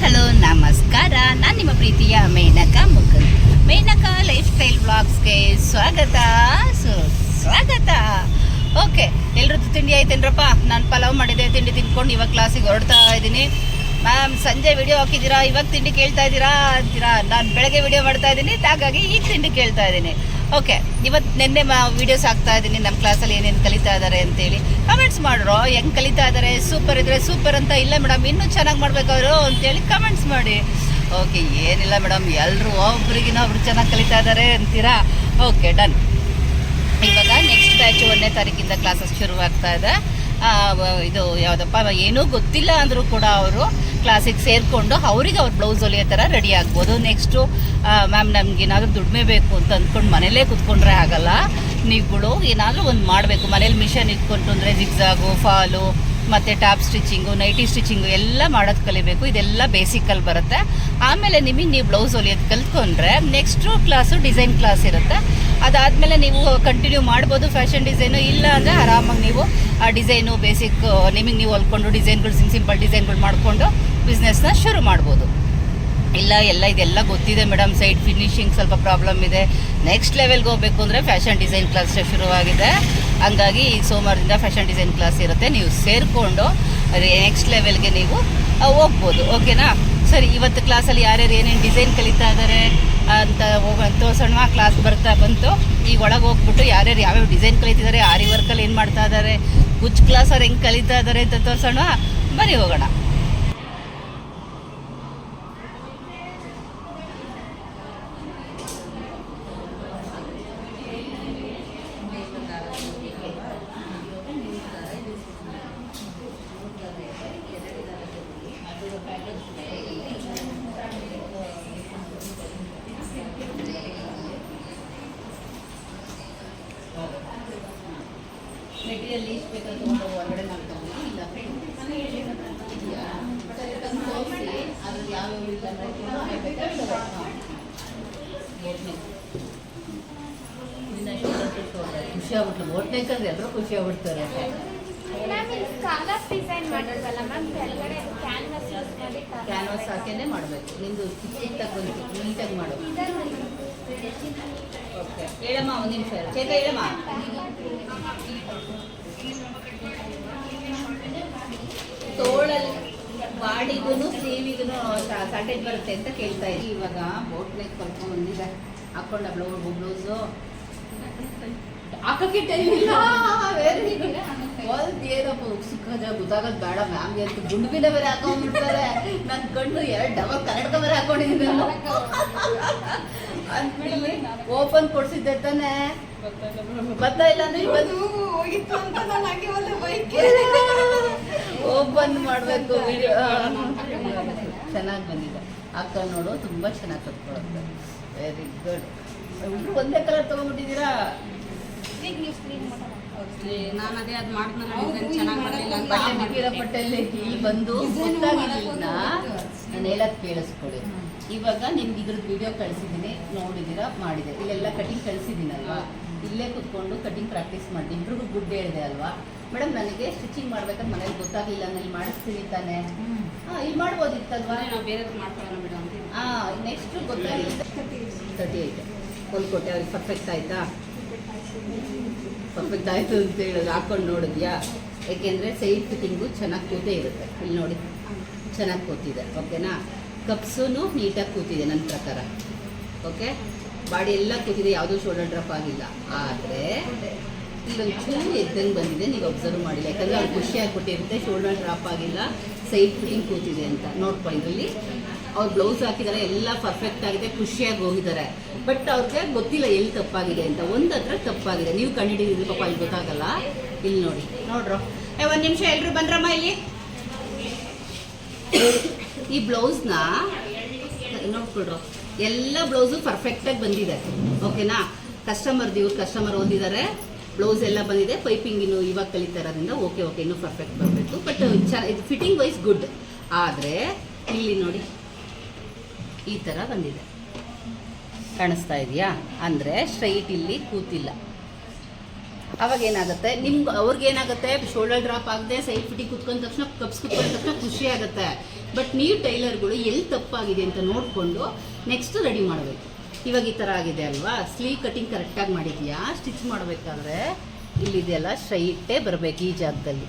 Hello ನಮಸ್ಕಾರ. ನಾನು ನಿಮ್ಮ ಪ್ರೀತಿಯ ಮೇನಕಾ ಮುಕುಂದ್. ಮೇನಕಾ ಲೈಫ್ ಸ್ಟೈಲ್ ವ್ಲಾಗ್ಸ್ಗೆ ಸ್ವಾಗತ. ಓಕೆ, ಎಲ್ರದ್ದು ತಿಂಡಿ ಆಯ್ತೇನ್ರಪ್ಪ? ನಾನು ಪಲಾವ್ ಮಾಡಿದ್ದೆ, ತಿಂಡಿ ತಿನ್ಕೊಂಡು ಇವಾಗ ಕ್ಲಾಸಿಗೆ ಹೊರಡ್ತಾ ಇದ್ದೀನಿ. ಮ್ಯಾಮ್ ಸಂಜೆ ವಿಡಿಯೋ ಹಾಕಿದ್ದೀರಾ, ಇವಾಗ ತಿಂಡಿ ಕೇಳ್ತಾ ಇದ್ದೀರಾ ಅಂತೀರಾ. ನಾನು ಬೆಳಗ್ಗೆ ವಿಡಿಯೋ ಮಾಡ್ತಾ ಇದ್ದೀನಿ, ಹಾಗಾಗಿ ಈಗ ತಿಂಡಿ ಕೇಳ್ತಾ ಇದ್ದೀನಿ. ಓಕೆ, ಇವತ್ತು ನಿನ್ನೆ ವೀಡಿಯೋಸ್ ಹಾಕ್ತಾ ಇದ್ದೀನಿ ನಮ್ಮ ಕ್ಲಾಸಲ್ಲಿ ಏನೇನು ಕಲಿತಾ ಇದ್ದಾರೆ ಅಂತೇಳಿ. ಕಮೆಂಟ್ಸ್ ಮಾಡ್ರೋ, ಹೆಂಗೆ ಕಲಿತಾ ಇದ್ದಾರೆ, ಸೂಪರ್ ಇದ್ದರೆ ಸೂಪರ್ ಅಂತ, ಇಲ್ಲ ಮೇಡಮ್ ಇನ್ನೂ ಚೆನ್ನಾಗಿ ಮಾಡ್ಬೇಕು ಅವರು ಅಂತೇಳಿ ಕಮೆಂಟ್ಸ್ ಮಾಡಿ. ಓಕೆ, ಏನಿಲ್ಲ ಮೇಡಮ್, ಎಲ್ಲರೂ ಒಬ್ರಿಗಿನ ಒಬ್ರು ಚೆನ್ನಾಗಿ ಕಲಿತಾ ಇದ್ದಾರೆ ಅಂತೀರಾ. Okay, done. ಇವಾಗ ನೆಕ್ಸ್ಟ್ ಬ್ಯಾಚ್ 1ನೇ ತಾರೀಕಿಂದ ಕ್ಲಾಸಸ್ ಶುರುವಾಗ್ತಾ ಇದೆ. ಇದು ಯಾವುದಪ್ಪ, ಏನೂ ಗೊತ್ತಿಲ್ಲ ಅಂದರೂ ಕೂಡ ಅವರು ಕ್ಲಾಸಿಗೆ ಸೇರಿಕೊಂಡು ಅವ್ರಿಗೆ ಅವ್ರ ಬ್ಲೌಸ್ ಹೊಲಿಯೋ ಥರ ರೆಡಿ ಆಗ್ಬೋದು. ನೆಕ್ಸ್ಟು ಮ್ಯಾಮ್ ನಮಗೇನಾದರೂ ದುಡಿಮೆ ಬೇಕು ಅಂತ ಅಂದ್ಕೊಂಡು ಮನೇಲೇ ಕೂತ್ಕೊಂಡ್ರೆ ಆಗಲ್ಲ. ನೀವುಗಳು ಏನಾದರೂ ಒಂದು ಮಾಡಬೇಕು. ಮನೇಲಿ ಮಿಷನ್ ಇಟ್ಕೊಂಡು ಅಂದರೆ ಜಿಗ್ಜಾಗು, ಫಾಲು ಮತ್ತು ಟಾಪ್ ಸ್ಟಿಚಿಂಗು, ನೈಟಿ ಸ್ಟಿಚಿಂಗು ಎಲ್ಲ ಮಾಡೋದು ಕಲಿಬೇಕು. ಇದೆಲ್ಲ ಬೇಸಿಕಲ್ಲಿ ಬರುತ್ತೆ. ಆಮೇಲೆ ನಿಮಗೆ ನೀವು ಬ್ಲೌಸ್ ಹೊಲಿಯೋದು ಕಲ್ತ್ಕೊಂಡ್ರೆ ನೆಕ್ಸ್ಟು ಕ್ಲಾಸು ಡಿಸೈನ್ ಕ್ಲಾಸ್ ಇರುತ್ತೆ. ಅದಾದಮೇಲೆ ನೀವು ಕಂಟಿನ್ಯೂ ಮಾಡ್ಬೋದು ಫ್ಯಾಷನ್ ಡಿಸೈನು. ಇಲ್ಲ ಅಂದರೆ ಆರಾಮಾಗಿ ನೀವು ಆ ಡಿಸೈನು ಬೇಸಿಕ್ ನಿಮಗೆ ನೀವು ಹೊಲ್ಕೊಂಡು ಡಿಸೈನ್ಗಳು ಸಿಂಪಲ್ ಡಿಸೈನ್ಗಳು ಮಾಡಿಕೊಂಡು ಬಿಸ್ನೆಸ್ನ ಶುರು ಮಾಡ್ಬೋದು. ಇದೆಲ್ಲ ಗೊತ್ತಿದೆ ಮೇಡಮ್, ಸೈಡ್ ಫಿನಿಶಿಂಗ್ ಸ್ವಲ್ಪ ಪ್ರಾಬ್ಲಮ್ ಇದೆ. ನೆಕ್ಸ್ಟ್ ಲೆವೆಲ್ಗೆ ಹೋಗಬೇಕು ಅಂದರೆ ಫ್ಯಾಷನ್ ಡಿಸೈನ್ ಕ್ಲಾಸ್ ಶುರುವಾಗಿದೆ. ಹಂಗಾಗಿ ಈ ಸೋಮವಾರದಿಂದ ಫ್ಯಾಷನ್ ಡಿಸೈನ್ ಕ್ಲಾಸ್ ಇರುತ್ತೆ. ನೀವು ಸೇರಿಕೊಂಡು ನೆಕ್ಸ್ಟ್ ಲೆವೆಲ್ಗೆ ನೀವು ಹೋಗ್ಬೋದು. ಓಕೆನಾ? ಸರಿ, ಇವತ್ತು ಕ್ಲಾಸಲ್ಲಿ ಯಾರ್ಯಾರು ಏನೇನು ಡಿಸೈನ್ ಕಲಿತಾ ಇದ್ದಾರೆ ಅಂತ ತೋರ್ಸೋಣ. ಕ್ಲಾಸ್ ಬಂತು. ಈಗ ಒಳಗೆ ಹೋಗ್ಬಿಟ್ಟು ಯಾರ್ಯಾರು ಯಾವ್ಯಾವ ಡಿಸೈನ್ ಕಲಿತಿದ್ದಾರೆ, ಆರಿ ವರ್ಕಲ್ಲಿ ಏನು ಮಾಡ್ತಾ ಇದ್ದಾರೆ, ಕುಚ್ ಕ್ಲಾಸ್ ಅವ್ರು ಹೆಂಗೆ ಕಲಿತಾ ಇದ್ದಾರೆ ಅಂತ ತೋರ್ಸೋಣ. ಬನ್ನಿ ಹೋಗೋಣ. ಮೆಟೀರಿಯಲ್ ಲೀಸ್ಟ್ ಬೇಕಾದ್ರೆ ತೊಗೊಂಡು ಹೊರಗಡೆ ಮಾಡ್ಕೊಂಡು ಇಲ್ಲ ಇದೆಯಾ ತೋರಿಸಿ ಅದು ಯಾವ್ಯಾವ ಖುಷಿ ಆಗ್ಬಿಟ್ಲು. ಓಟ್ನೇಕಂದ್ರೆ ಎಲ್ಲರೂ ಖುಷಿ ಆಗ್ಬಿಡ್ತಾರೆ. ಕ್ಯಾನ್ವಾಸ್ ಹಾಕೇನೆ ಮಾಡಬೇಕು. ನಿಂದು ಚಿಕ್ಕ ಬಂತು, ನೀಟಾಗಿ ಮಾಡು. ಓಕೆ, ಹೇಳಮ್ಮ, ಒಂದು ನಿಮಿಷ ಚೇತ ಹೇಳಮ್ಮ. ತೋಳಲ್ಲಿ ಬಾಡಿಗೂ ಸ್ಲೀವಿಗೂ ಶಾರ್ಟೇಜ್ ಬರುತ್ತೆ ಅಂತ ಕೇಳ್ತಾ ಇದ್ದೀವಿ. ಇವಾಗ ಬೋಟ್ ನೆಕ್ ಕಲ್ತ್ಕೊಂಡು ಬಂದಿದೆ, ಹಾಕೊಂಡ ಬ್ಲೌಸು ಹಾಕಕ್ಕೆ ಟೈಮ್ ಇಲ್ಲ. ಏನಪ್ಪ ಸಿಕ್ಕದ ಗೊತ್ತಾಗೋದು ಬೇಡ ಮ್ಯಾಮ್ಗೆ ಅಂತ ಗುಂಡುಬಿನ ಬೇರೆ ಹಾಕೊಂಡ್ಬಿಡ್ತಾರೆ. ನನ್ನ ಕಣ್ಣು 2 ಡಬಲ್ ಕನ್ನಡಕ ಬೇರೆ ಹಾಕೊಂಡಿದ್ದೀನಿ ನಾನು ಅಂದ್ಬಿಡಿ. ಓಪನ್ ಕೊಡ್ಸಿದ್ದೆ ತಾನೆ, ಬರ್ತಾ ಇಲ್ಲ ಅಂದ್ರೆ ಹೋಗಿತ್ತು ಅಂತ ನಾನು ಹಾಗೆ ಓಪನ್ ಮಾಡಬೇಕು. ವಿಡಿಯೋ ಚೆನ್ನಾಗಿ ಬಂದಿದೆ, ಹಾಕೊಂಡು ನೋಡು, ತುಂಬ ಚೆನ್ನಾಗಿ ಕಟ್ಕೊಳುತ್ತೆ. Very good. ಒಂದೇ ಕಲರ್ ತೊಗೊಂಡ್ಬಿಟ್ಟಿದ್ದೀರಾ? ನಾನು ಅದೇ ಅದು ಮಾಡಿದ್ನಲ್ಲ, ಚೆನ್ನಾಗಿ ಮಾಡಲಿಲ್ಲ. ಪಟ್ಟೆಲ್ಲಿ ಇಲ್ಲಿ ಬಂದು ಗೊತ್ತಾಗಿಲ್ಲ, ನಾನು ಹೇಳೋದು ಕೇಳಿಸ್ಕೊಳ್ಳಿ. ಇವಾಗ ನಿಮ್ಗೆ ಇದ್ರದ್ದು ವಿಡಿಯೋ ಕಳಿಸಿದ್ದೀನಿ, ನೋಡಿದ್ದೀರಾ, ಮಾಡಿದೆ. ಇಲ್ಲೆಲ್ಲ ಕಟಿಂಗ್ ಕಳಿಸಿದ್ದೀನಲ್ವಾ, ಇಲ್ಲೇ ಕೂತ್ಕೊಂಡು ಕಟಿಂಗ್ ಪ್ರಾಕ್ಟೀಸ್ ಮಾಡಿ ಇಬ್ರಿಗೂ ಗುಡ್ ಹೇಳಿದೆ ಅಲ್ವಾ. ಮೇಡಮ್ ನನಗೆ ಸ್ಟಿಚಿಂಗ್ ಮಾಡ್ಬೇಕಾದ್ರೆ ಮನೇಲಿ ಗೊತ್ತಾಗಿಲ್ಲ, ನಾನು ಮಾಡಿಸ್ತೀನಿ ತಾನೆ. ಇಲ್ಲಿ ಮಾಡ್ಬೋದಿತ್ತಲ್ವಾ, ನಾವು ಬೇರೆ ಮಾಡ್ಕೊಳ್ಳೋಣ ಮೇಡಮ್. ನೆಕ್ಸ್ಟು ಗೊತ್ತಾಗಿಲ್ಲ. 38 ಹೊಲ್ಕೊಟ್ಟೆ ಅವ್ರಿಗೆ. ಪರ್ಫೆಕ್ಟ್ ಆಯಿತಾ? ಪರ್ಫೆಕ್ಟ್ ಆಯಿತು ಅಂತ ಹೇಳೋದು ಹಾಕ್ಕೊಂಡು ನೋಡಿದ್ಯಾ? ಏಕೆಂದರೆ ಸೈಡ್ ಫಿಟ್ಟಿಂಗು ಚೆನ್ನಾಗಿ ಕೂತೇ ಇರುತ್ತೆ. ಇಲ್ಲಿ ನೋಡಿ, ಚೆನ್ನಾಗಿ ಕೂತಿದೆ. ಓಕೆನಾ? ಕಪ್ಸೂ ನೀಟಾಗಿ ಕೂತಿದೆ ನನ್ನ ಪ್ರಕಾರ. ಓಕೆ, ಬಾಡಿ ಎಲ್ಲ ಕೂತಿದೆ, ಯಾವುದೂ ಶೋಲ್ಡರ್ ಡ್ರಾಪ್ ಆಗಿಲ್ಲ. ಆದರೆ ಇಲ್ಲೊಂದು ಚೂರು ಎದ್ದಂಗೆ ಬಂದಿದೆ, ನೀವು ಅಬ್ಸರ್ವ್ ಮಾಡಿಲ್ಲ. ಯಾಕಂದರೆ ಅವ್ರು ಖುಷಿಯಾಗಿ ಕೊಟ್ಟಿರುತ್ತೆ, ಶೋಲ್ಡರ್ ಡ್ರಾಪ್ ಆಗಿಲ್ಲ, ಸೈಡ್ ಫಿಟ್ಟಿಂಗ್ ಕೂತಿದೆ ಅಂತ. ನೋಡ್ಕೊಳ್ಳಿ, ಇದರಲ್ಲಿ ಅವ್ರು ಬ್ಲೌಸ್ ಹಾಕಿದ್ದಾರೆ, ಎಲ್ಲ ಪರ್ಫೆಕ್ಟ್ ಆಗಿದೆ, ಖುಷಿಯಾಗಿ ಹೋಗಿದ್ದಾರೆ. ಬಟ್ ಅವ್ರಿಗೆ ಗೊತ್ತಿಲ್ಲ ಎಲ್ಲಿ ತಪ್ಪಾಗಿದೆ ಅಂತ. ಒಂದು ಹತ್ರ ತಪ್ಪಾಗಿದೆ, ನೀವು ಕಂಡುಹಿಡಿದಿದ್ದು ಪಾಪ ಅಲ್ಲಿ ಗೊತ್ತಾಗಲ್ಲ. ಇಲ್ಲಿ ನೋಡಿ, ನೋಡ್ರೋ. ಒಂದು ನಿಮಿಷ ಎಲ್ಲರೂ ಬಂದ್ರಮ್ಮ ಇಲ್ಲಿ. ಈ ಬ್ಲೌಸ್ನ ನೋಡ್ಕೊಳ್ರು, ಎಲ್ಲ ಬ್ಲೌಸು ಪರ್ಫೆಕ್ಟಾಗಿ ಬಂದಿದೆ. ಓಕೆನಾ? ಇವ್ರು ಕಸ್ಟಮರ್ ಓದಿದ್ದಾರೆ, ಬ್ಲೌಸ್ ಎಲ್ಲ ಬಂದಿದೆ. ಪೈಪಿಂಗ್ ಇನ್ನು ಇವಾಗ ಕಲಿತಾ ಇರೋದ್ರಿಂದ ಓಕೆ ಇನ್ನೂ ಪರ್ಫೆಕ್ಟ್ ಬರಬೇಕು. ಬಟ್ ಇದು ಫಿಟ್ಟಿಂಗ್ ವೈಸ್ ಗುಡ್. ಆದರೆ ಇಲ್ಲಿ ನೋಡಿ, ಈ ಥರ ಬಂದಿದೆ, ಕಾಣಿಸ್ತಾ ಇದೆಯಾ? ಅಂದರೆ ಸ್ಟ್ರೈಟ್ ಇಲ್ಲಿ ಕೂತಿಲ್ಲ. ಅವಾಗ ಏನಾಗುತ್ತೆ ಅವ್ರಿಗೇನಾಗುತ್ತೆ ಶೋಲ್ಡರ್ ಡ್ರಾಪ್ ಆಗದೆ ಸೈಡ್ ಫಿಟ್ಟಿಂಗ್ ಕುತ್ಕೊಂಡ ತಕ್ಷಣ ಕಪ್ಸ್ ಕುತ್ಕೊಂಡ ತಕ್ಷಣ ಖುಷಿ ಆಗುತ್ತೆ. ಬಟ್ ನೀವು ಟೈಲರ್ಗಳು ಎಲ್ಲಿ ತಪ್ಪಾಗಿದೆ ಅಂತ ನೋಡಿಕೊಂಡು ನೆಕ್ಸ್ಟ್ ರೆಡಿ ಮಾಡಬೇಕು. ಇವಾಗ ಈ ಥರ ಆಗಿದೆ ಅಲ್ವಾ, ಸ್ಲೀವ್ ಕಟಿಂಗ್ ಕರೆಕ್ಟಾಗಿ ಮಾಡಿದ್ಯಾ, ಸ್ಟಿಚ್ ಮಾಡಬೇಕಾದ್ರೆ ಇಲ್ಲಿದೆಯಲ್ಲ ಸ್ಟ್ರೈಟೇ ಬರಬೇಕು ಈ ಜಾಗದಲ್ಲಿ.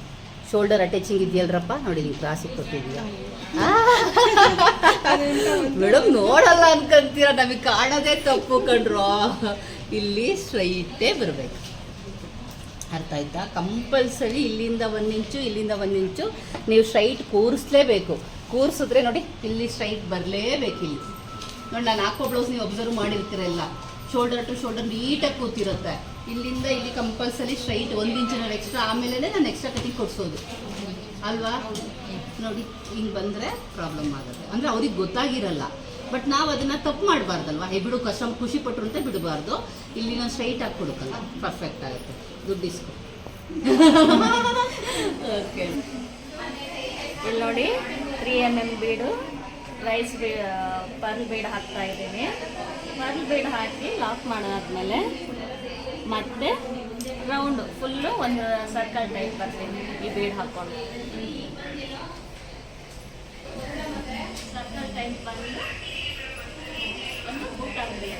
ಶೋಲ್ಡರ್ ಅಟ್ಯಾಚಿಂಗ್ ಇದೆಯಲ್ರಪ್ಪ ನೋಡಿ, ನೀವು ಕ್ರಾಸಿಗೆ ಕೊಟ್ಟಿದ್ಯಾ ಮೇಡಮ್ ನೋಡಲ್ಲ ಅನ್ಕೊಂತೀರ, ನಮಗೆ ಕಾಣೋದೇ ತಪ್ಪು ಕಂಡ್ರು. ಇಲ್ಲಿ ಸ್ಟ್ರೈಟೇ ಬರಬೇಕು, ಅರ್ಥ ಆಯ್ತಾ? ಕಂಪಲ್ಸರಿ ಇಲ್ಲಿಂದ 1 ಇಂಚು ಇಲ್ಲಿಂದ 1 ಇಂಚು ನೀವು ಸ್ಟ್ರೈಟ್ ಕೂರಿಸ್ಲೇಬೇಕು. ಕೂರಿಸಿದ್ರೆ ನೋಡಿ ಇಲ್ಲಿ ಸ್ಟ್ರೈಟ್ ಬರಲೇಬೇಕು. ಇಲ್ಲಿ ನೋಡಿ ನಾನು ಹಾಕೋ ಬ್ಲೌಸ್ ನೀವು ಅಬ್ಸರ್ವ್ ಮಾಡಿರ್ತೀರಲ್ಲ, ಶೋಲ್ಡರ್ ಟು ಶೋಲ್ಡರ್ ನೀಟಾಗಿ ಕೂತಿರುತ್ತೆ. ಇಲ್ಲಿಂದ ಇಲ್ಲಿ ಕಂಪಲ್ಸರಿ ಸ್ಟ್ರೈಟ್ 1 ಇಂಚಿನ ಎಕ್ಸ್ಟ್ರಾ, ಆಮೇಲೆ ನಾನು ಎಕ್ಸ್ಟ್ರಾ ಕಟಿಂಗ್ ಕೊಡಿಸೋದು ಅಲ್ವಾ. ನೋಡಿ ಹಿಂಗೆ ಬಂದರೆ ಪ್ರಾಬ್ಲಮ್ ಆಗುತ್ತೆ, ಅಂದರೆ ಅವ್ರಿಗೆ ಗೊತ್ತಾಗಿರಲ್ಲ. ಬಟ್ ನಾವು ಅದನ್ನು ತಪ್ಪು ಮಾಡಬಾರ್ದಲ್ವ, ಬಿಡು ಕಸ್ಟಮರ್ ಖುಷಿ ಪಟ್ಟರು ಅಂತ ಬಿಡಬಾರ್ದು. ಇಲ್ಲಿ ನಾನು ಸ್ಟ್ರೈಟ್ ಆಗಿ ಕೊಡೋಕ್ಕಲ್ಲ, ಪರ್ಫೆಕ್ಟ್ ಆಗುತ್ತೆ. ದುಡ್ಡು ಇಸ್ಕೊ. ಓಕೆ, ಇಲ್ಲಿ ನೋಡಿ 3mm ಬೀಡು, ರೈಸ್ ಪರ್ಲ್ ಬೀಡ್ ಹಾಕ್ತಾ ಇದ್ದೀನಿ. ಪರ್ಲ್ ಬೀಡ್ ಹಾಕಿ ಲಾಕ್ ಮಾಡಾದ್ಮೇಲೆ ಮತ್ತೆ ರೌಂಡು ಫುಲ್ಲು ಒಂದು ಸರ್ಕಲ್ ಟೈಪ್ ಬರ್ತೀನಿ ಈ ಬೀಡ್ ಹಾಕ್ಕೊಂಡು. ಸರ್ಕಲ್ ಟೈಪ್ ಬಂದು ಒಂದು ಬೂಟ್ ಹಾಕ್ತೀನಿ.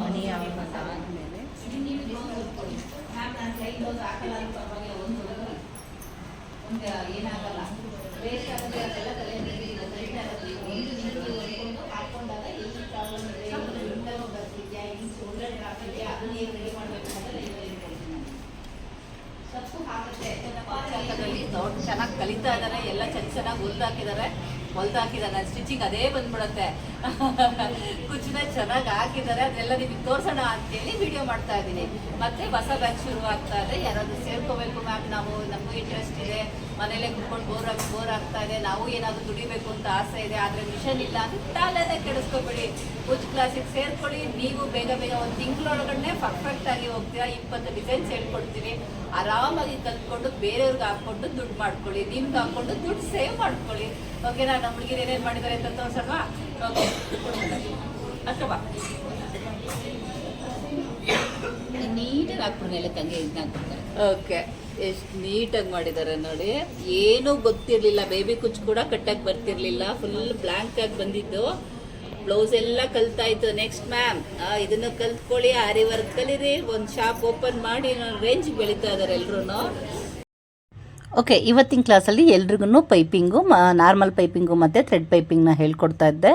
ಮನಿ ಆದಮೇಲೆ ಏನಾಗಲ್ಲ, ವೇಸ್ಟ್ ಆಗುತ್ತೆ ಅದೆಲ್ಲ ತಲೆ ಹಾಕೊಂಡಾಗ ಎಲ್ಲಿ ಪ್ರಾಬ್ಲಮ್ ಇದೆ, ಇಂಟರ್ನಲ್ ಬರ್ತಿದ್ಯಾ, ಇಲ್ಲಿ ಶೋಲ್ಡರ್ ಡ್ರಾಪ್ ಇದೆಯಾ, ಅದನ್ನ ಏನು ರೆಡಿ ಮಾಡಬೇಕು ತಪ್ಪು ಆಗುತ್ತೆ. ದೊಡ್ಡ ಚೆನ್ನಾಗಿ ಕಲಿತಾ ಇದ್ದಾರೆ, ಎಲ್ಲ ಚೆನ್ನಾಗಿ ಹೊಲ್ದಾಕಿದ್ದಾರೆ. ಸ್ಟಿಚಿಂಗ್ ಅದೇ ಬಂದ್ಬಿಡುತ್ತೆ. ಕುಚ್ಚನ್ನ ಚೆನ್ನಾಗಿ ಹಾಕಿದ್ದಾರೆ, ಅದೆಲ್ಲ ನಿಮಗೆ ತೋರಿಸೋಣ ಅಂತೇಳಿ ವಿಡಿಯೋ ಮಾಡ್ತಾ ಇದ್ದೀನಿ. ಮತ್ತೆ ಹೊಸ ಬ್ಯಾಚ್ ಶುರು ಆಗ್ತಾ ಇದೆ. ಯಾರಾದರೂ ಸೇರ್ಕೋಬೇಕು ಮ್ಯಾಮ್, ನಮಗೂ ಇಂಟ್ರೆಸ್ಟ್ ಇದೆ, ಮನೇಲೆ ಕುತ್ಕೊಂಡು ಬೋರ್ ಆಗ್ತಾ ಇದೆ, ನಾವು ಏನಾದರೂ ದುಡಿಬೇಕು ಅಂತ ಆಸೆ ಇದೆ, ಆದರೆ ಮಿಷನ್ ಇಲ್ಲ ಅಂತ ತಾಲೇನೆ ಕೆಡಿಸ್ಕೊಬೇಡಿ. ಕುಚ್ ಕ್ಲಾಸಿಗೆ ಸೇರ್ಕೊಳ್ಳಿ. ನೀವು ಬೇಗ ಒಂದು ತಿಂಗಳೊಳಗಡೆ ಪರ್ಫೆಕ್ಟಾಗಿ ಹೋಗ್ತೀರಾ. 20 ಡಿಸೈನ್ಸ್ ಹೇಳ್ಕೊಡ್ತೀವಿ. ಆರಾಮಾಗಿ ಕಲ್ತ್ಕೊಂಡು ಬೇರೆಯವ್ರಿಗೆ ಹಾಕ್ಕೊಂಡು ದುಡ್ಡು ಮಾಡ್ಕೊಳ್ಳಿ, ನಿಮ್ಗೆ ಹಾಕ್ಕೊಂಡು ದುಡ್ಡು ಸೇವ್ ಮಾಡ್ಕೊಳ್ಳಿ. ಓಕೆನಾ? ನಮ್ಮ ಹುಡುಗಿರು ಏನೇನು ಮಾಡಿದ್ದಾರೆ ಅಂತ ತೋರ್ಸೋಣ. ಓಕೆ, ಅಷ್ಟವಾ ನೀಟಾಗಿ ಹಾಕ್ಬಿಡ್ರಿ, ಎಲ್ಲ ತಂಗೆ ಇದನ್ನ ಹಾಕ್ಬಿಡ್ತಾರೆ. ಓಕೆ, ಎಷ್ಟು ನೀಟಾಗಿ ಮಾಡಿದ್ದಾರೆ ನೋಡಿ. ಏನೂ ಗೊತ್ತಿರಲಿಲ್ಲ, ಬೇಬಿ ಕುಚ್ಚು ಕೂಡ ಕಟ್ಟಾಗಿ ಬರ್ತಿರ್ಲಿಲ್ಲ, ಫುಲ್ ಬ್ಲ್ಯಾಂಕ್ ಆಗಿ ಬಂದಿದ್ದು. ಬ್ಲೌಸ್ ಎಲ್ಲ ಕಲ್ತಾಯ್ತು. ನೆಕ್ಸ್ಟ್ ಮ್ಯಾಮ್ ಇದನ್ನು ಕಲ್ತ್ಕೊಳ್ಳಿ, ಆರಿ ವರ್ಕ್ ಕಲೀರಿ, ಒಂದು ಶಾಪ್ ಓಪನ್ ಮಾಡಿ ರೇಂಜ್ ಬೆಳೀತಾ ಇದ್ದಾರೆ ಎಲ್ರೂ. ಓಕೆ, ಇವತ್ತಿನ ಕ್ಲಾಸಲ್ಲಿ ಎಲ್ರಿಗೂ ಪೈಪಿಂಗು, ನಾರ್ಮಲ್ ಪೈಪಿಂಗು ಮತ್ತು ಥ್ರೆಡ್ ಪೈಪಿಂಗ್ನ ಹೇಳ್ಕೊಡ್ತಾ ಇದ್ದೆ.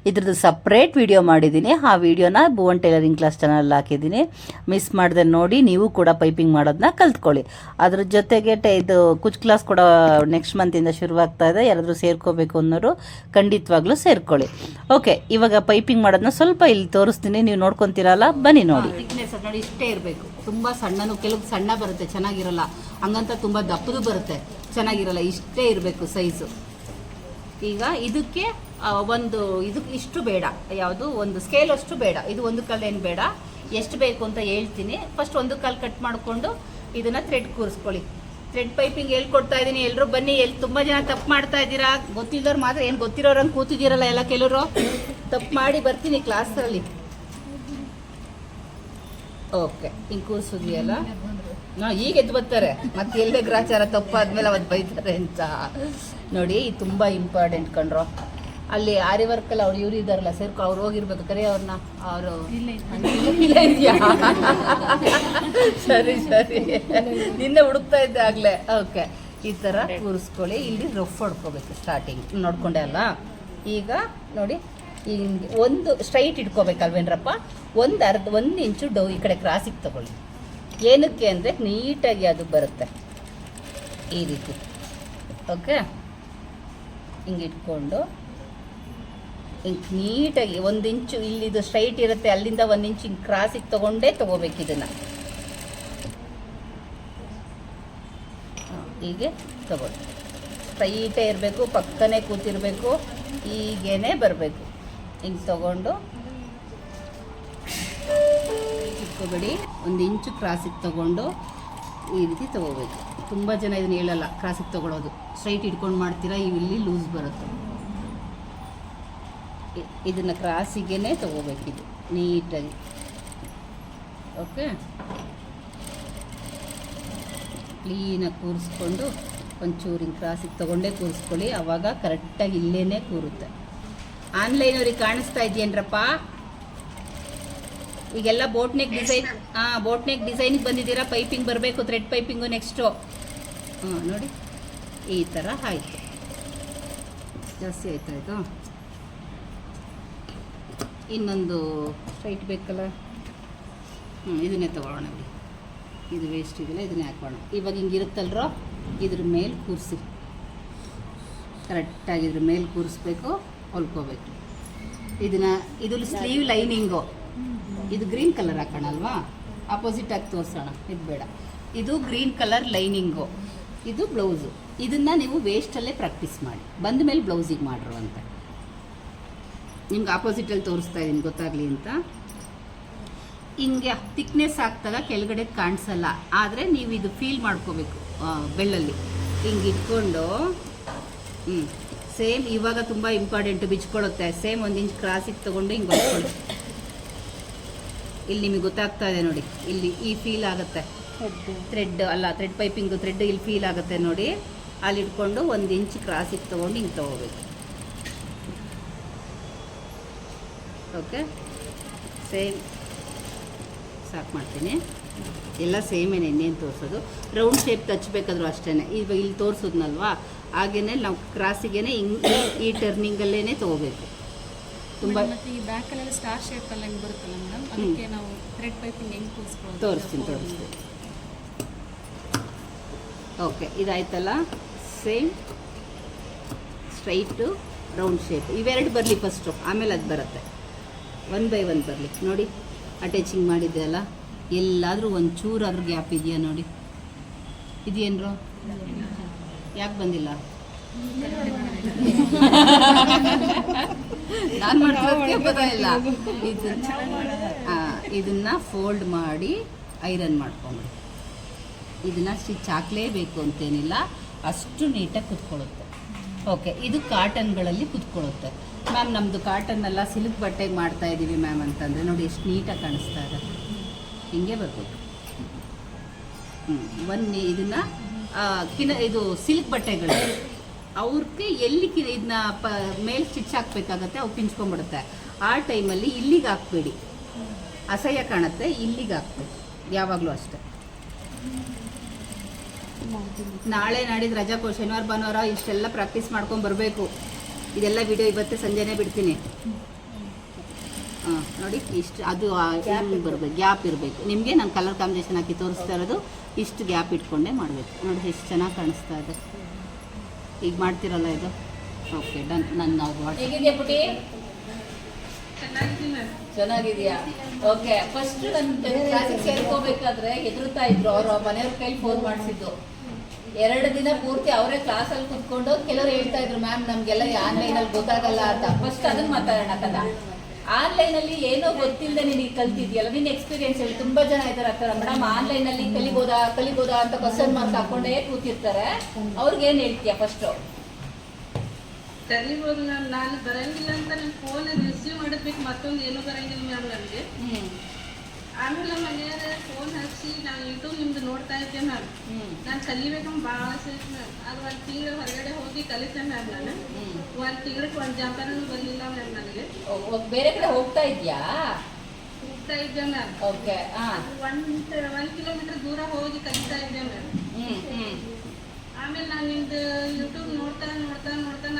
ಇದ್ರದ್ದು ಸಪ್ರೇಟ್ ವಿಡಿಯೋ ಮಾಡಿದ್ದೀನಿ. ಆ ವಿಡಿಯೋನ ಭುವನ್ ಟೈಲರಿಂಗ್ ಕ್ಲಾಸ್ ಚಾನಲ್ ಹಾಕಿದ್ದೀನಿ, ಮಿಸ್ ಮಾಡಿದೆ ನೋಡಿ. ನೀವು ಕೂಡ ಪೈಪಿಂಗ್ ಮಾಡೋದನ್ನ ಕಲ್ತ್ಕೊಳ್ಳಿ. ಅದ್ರ ಜೊತೆಗೆ ಇದು ಕುಚ್ ಕ್ಲಾಸ್ ಕೂಡ ನೆಕ್ಸ್ಟ್ ಮಂತಿಂದ ಶುರುವಾಗ್ತಾ ಇದೆ. ಯಾರಾದರೂ ಸೇರ್ಕೋಬೇಕು ಅನ್ನೋರು ಖಂಡಿತವಾಗ್ಲೂ ಸೇರ್ಕೊಳ್ಳಿ. ಓಕೆ, ಇವಾಗ ಪೈಪಿಂಗ್ ಮಾಡೋದನ್ನ ಸ್ವಲ್ಪ ಇಲ್ಲಿ ತೋರಿಸ್ತೀನಿ, ನೀವು ನೋಡ್ಕೊತೀರಲ್ಲ, ಬನ್ನಿ ನೋಡಿ. ಥಿಕ್ನೆಸ್ ನೋಡಿ ಇಷ್ಟೇ ಇರಬೇಕು. ತುಂಬ ಸಣ್ಣನು, ಕೆಲವು ಸಣ್ಣ ಬರುತ್ತೆ ಚೆನ್ನಾಗಿರಲ್ಲ, ಹಂಗಂತ ತುಂಬ ದಪ್ಪದು ಬರುತ್ತೆ ಚೆನ್ನಾಗಿರಲ್ಲ, ಇಷ್ಟೇ ಇರಬೇಕು ಸೈಜು. ಈಗ ಇದಕ್ಕೆ ಇಷ್ಟು ಬೇಡ, ಯಾವುದು ಒಂದು ಸ್ಕೇಲ್ ಅಷ್ಟು ಬೇಡ, ಇದು 1 ಕಾಲು ಏನು ಬೇಡ, ಎಷ್ಟು ಬೇಕು ಅಂತ ಹೇಳ್ತೀನಿ. ಫಸ್ಟ್ 1 ಕಾಲು ಕಟ್ ಮಾಡಿಕೊಂಡು ಇದನ್ನು ಥ್ರೆಡ್ ಕೂರಿಸ್ಕೊಳ್ಳಿ. ಥ್ರೆಡ್ ಪೈಪಿಂಗ್ ಹೇಳ್ಕೊಡ್ತಾ ಇದ್ದೀನಿ, ಎಲ್ಲರೂ ಬನ್ನಿ. ತುಂಬ ಜನ ತಪ್ಪು ಮಾಡ್ತಾ ಇದ್ದೀರಾ, ಗೊತ್ತಿಲ್ಲದವ್ರು ಮಾತ್ರ, ಏನು ಗೊತ್ತಿರೋರಂಗೆ ಕೂತಿದ್ದೀರಲ್ಲ ಎಲ್ಲ, ಕೆಲವರು ತಪ್ಪು ಮಾಡಿ ಬರ್ತೀನಿ ಕ್ಲಾಸಲ್ಲಿ. ಓಕೆ, ಹಿಂಗೆ ಕೂರಿಸಿದ್ಯಲ್ಲ, ಈಗ ಎದ್ದು ಬರ್ತಾರೆ, ಮತ್ತೆ ಎಲ್ಲೇ ಗ್ರಾಚಾರ ತಪ್ಪಾದ್ಮೇಲೆ ಅವತ್ತು ಬೈತಾರೆ ಅಂತ ನೋಡಿ. ಇದು ತುಂಬ ಇಂಪಾರ್ಟೆಂಟ್ ಕಂಡ್ರು. ಅಲ್ಲಿ ಆರಿ ವರ್ಕಲ್ಲಿ ಅವ್ರು ಇವ್ರು ಇದ್ದಾರಲ್ಲ ಸೇರ್ಕೊ, ಅವ್ರು ಹೋಗಿರ್ಬೇಕು, ಕರೆ ಅವ್ರನ್ನ. ಅವರು ಇಲ್ಲ ಇದೆಯಾ? ಸರಿ ನಿನ್ನೆ ಹುಡುಕ್ತಾ ಇದ್ದೆ ಆಗಲೇ. ಓಕೆ, ಈ ಥರ ಕೂರಿಸ್ಕೊಳ್ಳಿ. ಇಲ್ಲಿ ರಫ್ ಹೊಡ್ಕೋಬೇಕು ಸ್ಟಾರ್ಟಿಂಗ್, ನೋಡ್ಕೊಂಡೆ ಅಲ್ಲ. ಈಗ ನೋಡಿ, ಹಿಂಗೆ ಒಂದು ಸ್ಟ್ರೈಟ್ ಇಟ್ಕೋಬೇಕಲ್ವೇನ್ರಪ್ಪ, 1 ಇಂಚು ಡೌ ಈ ಕಡೆ ಕ್ರಾಸಿಗೆ ತಗೊಳ್ಳಿ. ಏನಕ್ಕೆ ಅಂದರೆ ನೀಟಾಗಿ ಅದು ಬರುತ್ತೆ ಈ ರೀತಿ. ಓಕೆ, ಹಿಂಗೆ ಇಟ್ಕೊಂಡು ಹಿಂಗೆ ನೀಟಾಗಿ 1 ಇಂಚು ಇಲ್ಲಿದು ಸ್ಟ್ರೈಟ್ ಇರುತ್ತೆ, ಅಲ್ಲಿಂದ 1 ಇಂಚು ಹಿಂಗೆ ಕ್ರಾಸಿಗೆ ತೊಗೊಂಡೇ ತೊಗೋಬೇಕು ಇದನ್ನು. ಹೀಗೆ ತಗೊಳ್ಳಿ. ಸ್ಟ್ರೈಟೇ ಇರಬೇಕು, ಪಕ್ಕನೇ ಕೂತಿರಬೇಕು, ಹೀಗೇ ಬರಬೇಕು. ಹಿಂಗೆ ತಗೊಂಡು ಇಟ್ಕೋಬೇಡಿ, 1 ಇಂಚು ಕ್ರಾಸಿಗೆ ತಗೊಂಡು ಈ ರೀತಿ ತೊಗೋಬೇಕು. ತುಂಬ ಜನ ಇದನ್ನ ಹೇಳಲ್ಲ ಕ್ರಾಸಿಗೆ ತೊಗೊಳೋದು, ಸ್ಟ್ರೈಟ್ ಇಟ್ಕೊಂಡು ಮಾಡ್ತೀರಾ, ಇಲ್ಲಿ ಲೂಸ್ ಬರುತ್ತೆ. ಇದನ್ನು ಕ್ರಾಸಿಗೆ ತೊಗೋಬೇಕಿದು ನೀಟಾಗಿ. ಓಕೆ, ಕ್ಲೀನಾಗಿ ಕೂರಿಸ್ಕೊಂಡು ಒಂಚೂರು ಹಿಂಗೆ ಕ್ರಾಸಿಗೆ ತೊಗೊಂಡೇ ಕೂರಿಸ್ಕೊಳ್ಳಿ, ಆವಾಗ ಕರೆಕ್ಟಾಗಿ ಇಲ್ಲೇ ಕೂರುತ್ತೆ. ಆನ್ಲೈನವ್ರಿಗೆ ಕಾಣಿಸ್ತಾ ಇದೆಯೇನ್ರಪ್ಪ? ಈಗೆಲ್ಲ boat neck design, boat neck ಡಿಸೈನಿಗೆ ಬಂದಿದ್ದೀರಾ. ಪೈಪಿಂಗ್ ಬರಬೇಕು, ಥ್ರೆಡ್ ಪೈಪಿಂಗು ನೆಕ್ಸ್ಟು. ನೋಡಿ ಈ ಥರ ಆಯಿತು. ಜಾಸ್ತಿ ಆಯ್ತಾಯಿತು. ಇನ್ನೊಂದು ಸ್ಟ್ರೈಟ್ ಬೇಕಲ್ಲ, ಇದನ್ನೇ ತೊಗೊಳ್ಳೋಣ ಬಿಡಿ. ಇದು ವೇಸ್ಟ್ ಇದೆಯಲ್ಲ, ಇದನ್ನೇ ಹಾಕೋಣ. ಇವಾಗ ಹಿಂಗಿರುತ್ತಲ್ರೋ, ಇದ್ರ ಮೇಲೆ ಕೂರಿಸಿ, ಕರೆಕ್ಟಾಗಿ ಇದ್ರ ಮೇಲೆ ಕೂರಿಸ್ಬೇಕು, ಹೊಲ್ಕೋಬೇಕು. ಇದು ಸ್ಲೀವ್ ಲೈನಿಂಗು. ಇದು ಗ್ರೀನ್ ಕಲರ್ ಹಾಕೋಣಲ್ವಾ, ಆಪೋಸಿಟ್ ಆಗಿ ತೋರಿಸೋಣ. ಇದು ಬೇಡ, ಇದು ಗ್ರೀನ್ ಕಲರ್ ಲೈನಿಂಗು, ಇದು ಬ್ಲೌಸು. ಇದನ್ನು ನೀವು ವೇಸ್ಟಲ್ಲೇ ಪ್ರಾಕ್ಟೀಸ್ ಮಾಡಿ, ಬಂದ ಮೇಲೆ ಬ್ಲೌಸಿಗೆ ಮಾಡ್ರು ಅಂತ. ನಿಮ್ಗೆ ಆಪೋಸಿಟಲ್ಲಿ ತೋರಿಸ್ತಾ ಇದ್ದೀನಿ ಗೊತ್ತಾಗಲಿ ಅಂತ. ಹಿಂಗೆ ತಿಕ್ನೆಸ್ ಆಗ್ತಾಗ ಕೆಳಗಡೆ ಕಾಣಿಸಲ್ಲ, ಆದರೆ ನೀವು ಇದು ಫೀಲ್ ಮಾಡ್ಕೋಬೇಕು ಬೆಳ್ಳಲ್ಲಿ. ಹಿಂಗೆ ಇಟ್ಕೊಂಡು ಸೇಮ್ ಇವಾಗ ತುಂಬ ಇಂಪಾರ್ಟೆಂಟು, ಬಿಚ್ಕೊಳ್ಳುತ್ತೆ. ಸೇಮ್ 1 ಇಂಚ್ ಕ್ರಾಸಿಗೆ ತೊಗೊಂಡು ಹಿಂಗೆ ಬರ್ಕೊಳ್ಳಿ. ಇಲ್ಲಿ ನಿಮಗೆ ಗೊತ್ತಾಗ್ತಾ ಇದೆ ನೋಡಿ, ಇಲ್ಲಿ ಈ ಫೀಲ್ ಆಗುತ್ತೆ. ಥ್ರೆಡ್ ಅಲ್ಲ, ಥ್ರೆಡ್ ಪೈಪಿಂಗು ಥ್ರೆಡ್ ಇಲ್ಲಿ ಫೀಲ್ ಆಗುತ್ತೆ ನೋಡಿ. ಅಲ್ಲಿ ಇಟ್ಕೊಂಡು 1 ಇಂಚ್ ಕ್ರಾಸಿಗೆ ತೊಗೊಂಡು ಹಿಂಗೆ ತೊಗೋಬೇಕು. ಓಕೆ, ಸೇಮ್ ಸಾಕು ಮಾಡ್ತೀನಿ. ಎಲ್ಲ ಸೇಮೇನೆ, ಇನ್ನೇನು ತೋರಿಸೋದು. ರೌಂಡ್ ಶೇಪ್ ಹಚ್ಬೇಕಾದ್ರೂ ಅಷ್ಟೇ. ಈಗ ಇಲ್ಲಿ ತೋರಿಸೋದ್ನಲ್ವಾ, ಹಾಗೇ ನಾವು ಕ್ರಾಸಿಗೆ ಹಿಂಗೆ ಈ ಟರ್ನಿಂಗಲ್ಲೇ ತೊಗೋಬೇಕು. ತುಂಬ ಈ ಬ್ಯಾಕಲ್ಲೆಲ್ಲ ಸ್ಟಾರ್ ಶೇಪಲ್ಲಿ ಹೆಂಗೆ ಬರುತ್ತಲ್ಲ ಮೇಡಮ್, ಅದಕ್ಕೆ ನಾವು ಥ್ರೆಡ್ ಪೈಪಿಂಗ್ ಹೆಂಗೆ ತೋರಿಸ್ತೀನಿ. ಓಕೆ, ಇದಾಯ್ತಲ್ಲ. ಸೇಮ್ ಸ್ಟ್ರೈಟು ರೌಂಡ್ ಶೇಪ್ ಇವೆರಡು ಬರಲಿ ಫಸ್ಟು, ಆಮೇಲೆ ಅದು ಬರುತ್ತೆ. 1 by 1 ಬರಲಿ. ನೋಡಿ ಅಟ್ಯಾಚಿಂಗ್ ಮಾಡಿದ್ದೆ ಅಲ್ಲ, ಎಲ್ಲಾದರೂ ಒಂಚೂರಾದ್ರೂ ಗ್ಯಾಪ್ ಇದೆಯಾ ನೋಡಿ. ಇದೇನ್ರೋ ಯಾಕೆ ಬಂದಿಲ್ಲ? ನಾನು ಮಾಡ್ತಿರೋದಕ್ಕೆ ಗೊತ್ತಾಗಿಲ್ಲ. ಇದನ್ನು ಫೋಲ್ಡ್ ಮಾಡಿ ಐರನ್ ಮಾಡ್ಕೊಂಬಿಡಿ. ಇದನ್ನು ಸ್ಟಿಚ್ ಹಾಕಲೇಬೇಕು ಅಂತೇನಿಲ್ಲ, ಅಷ್ಟು ನೀಟಾಗಿ ಕುತ್ಕೊಳ್ಳುತ್ತೆ. ಓಕೆ, ಇದು ಕಾಟನ್ಗಳಲ್ಲಿ ಕುತ್ಕೊಳ್ಳುತ್ತೆ. ಮ್ಯಾಮ್ ನಮ್ಮದು ಕಾಟನ್ನೆಲ್ಲ ಸಿಲ್ಕ್ ಬಟ್ಟೆಗೆ ಮಾಡ್ತಾ ಇದ್ದೀವಿ ಮ್ಯಾಮ್ ಅಂತಂದರೆ ನೋಡಿ ಎಷ್ಟು ನೀಟಾಗಿ ಕಾಣಿಸ್ತಾ ಇದೆ. ಹಿಂಗೆ ಬರ್ಬೇಕು. ಇದನ್ನು ಇದು ಸಿಲ್ಕ್ ಬಟ್ಟೆಗಳು ಅವ್ರಿಗೆ ಎಲ್ಲಿ ಇದನ್ನ ಮೇಲೆ ಸ್ಟಿಚ್ ಹಾಕಬೇಕಾಗತ್ತೆ, ಅವು ಕಿಂಚ್ಕೊಂಡ್ಬಿಡುತ್ತೆ. ಆ ಟೈಮಲ್ಲಿ ಇಲ್ಲಿಗೆ ಹಾಕ್ಬೇಡಿ, ಅಸಹ್ಯ ಕಾಣುತ್ತೆ. ಇಲ್ಲಿಗೆ ಹಾಕ್ಬೇಕು ಯಾವಾಗಲೂ ಅಷ್ಟೆ. ನಾಳೆ ನಾಡಿದ್ದು ರಜಾಕೋ, ಶನಿವಾರ ಭಾನುವಾರ ಇಷ್ಟೆಲ್ಲ ಪ್ರಾಕ್ಟೀಸ್ ಮಾಡ್ಕೊಂಡು ಬರಬೇಕು. ಇದೆಲ್ಲ ವಿಡಿಯೋ ಇವತ್ತೇ ಸಂಜೆನೇ ಬಿಡ್ತೀನಿ. ನೋಡಿ ಇಷ್ಟು ಅದು ಬರಬೇಕು, ಗ್ಯಾಪ್ ಇರಬೇಕು. ನಿಮಗೆ ನಾನು ಕಲರ್ ಕಾಂಬಿನೇಷನ್ ಹಾಕಿ ತೋರಿಸ್ತಾ ಇರೋದು ಇಷ್ಟು ಗ್ಯಾಪ್ ಇಟ್ಕೊಂಡೇ ಮಾಡಬೇಕು. ನೋಡಿ ಎಷ್ಟು ಚೆನ್ನಾಗಿ ಕಾಣಿಸ್ತಾ ಇದೆ. ಈಗ ಮಾಡ್ತಿರಲ್ಲ ಇದು. Okay, done. ನಾನು ಹೇಗಿದೆಯಾ ಪುಟಿ? ಚೆನ್ನಾಗಿದೆಯಾ? ಓಕೆ, ಫಸ್ಟ್ ನನ್ನ ಕ್ಲಾಸಿಗೆ ಸೇರ್ಕೋಬೇಕಾದ್ರೆ ಹೆದರ್ತಾ ಇದ್ರು. ಅವರು ಮನೆಯವ್ರ ಕೈಲಿ ಫೋನ್ ಮಾಡಿಸಿದ್ದು. 2 ದಿನ ಪೂರ್ತಿ ಅವರೇ ಕ್ಲಾಸಲ್ಲಿ ಕುತ್ಕೊಂಡು ಕೆಲವರು ಹೇಳ್ತಾ ಇದ್ರು, ಮ್ಯಾಮ್ ನಮಗೆಲ್ಲ ಆನ್ಲೈನಲ್ಲಿ ಗೊತ್ತಾಗಲ್ಲ ಅಂತ. ಫಸ್ಟ್ ಅದನ್ನು ಮಾತಾಡೋಣ ಕದ. ಆನ್ಲೈನಲ್ಲಿ ಏನೋ ಗೊತ್ತಿಲ್ಲದೆ ನಿನಗೆ ಕಲ್ತಿದ್ಯಲ್ಲ, ನಿನ್ನ ಎಕ್ಸ್ಪೀರಿಯನ್ಸ್ ಹೇಳಿ. ತುಂಬ ಜನ ಇದ್ದಾರೆ ಆ ಥರ, ಮೇಡಮ್ ಆನ್ಲೈನಲ್ಲಿ ಕಲಿಬೋದಾ ಅಂತ ಕ್ವಶನ್ ಮಾರ್ಕ್ ಹಾಕೊಂಡೇ ಕೂತಿರ್ತಾರೆ. ಅವ್ರಿಗೇನು ಹೇಳ್ತೀಯ ಫಸ್ಟು? ಕಲಿಬೋದು ಮ್ಯಾಮ್, ನಾನು ಬರಂಗಿಲ್ಲ ಅಂತ ನನ್ನ ಫೋನ್ ರಿಸೀವ್ ಮಾಡಬೇಕು, ಮತ್ತೊಂದು ಏನೂ ಬರಂಗಿಲ್ಲ ಮ್ಯಾಮ್ ನನಗೆ. ಆಮೇಲೆ ಮನೆಯವ್ರ ಫೋನ್ ಹಚ್ಚಿ ನಾನು ಯೂಟ್ಯೂಬ್ ನಿಮ್ದು ನೋಡ್ತಾ ಇದ್ದೆ ಮ್ಯಾಮ್. ನಾನು ಕಲಿಬೇಕಂತ ಭಾಳ ಆಸೆ ಐತೆ ಮ್ಯಾಮ್. ಅದು 1 ತಿಂಗಳು ಹೊರಗಡೆ ಹೋಗಿ ಕಲಿತೆ ಮ್ಯಾಮ್. ನಾನು 1 ತಿಂಗಳಿಗೆ 1 ಜಾಪನೂ ಬರಲಿಲ್ಲ ಮ್ಯಾಮ್ ನನಗೆ. ಬೇರೆ ಕಡೆ ಹೋಗ್ತಾ ಇದ್ದೆ ಮ್ಯಾಮ್. ಓಕೆ, 1 ಕಿಲೋಮೀಟರ್ ದೂರ ಹೋಗಿ ಕಲಿತಾ ಇದ್ದೆ ಮ್ಯಾಮ್. ಆಮೇಲೆ ನಾನು ನಿಮ್ದು ಯೂಟ್ಯೂಬ್ ನೋಡ್ತಾ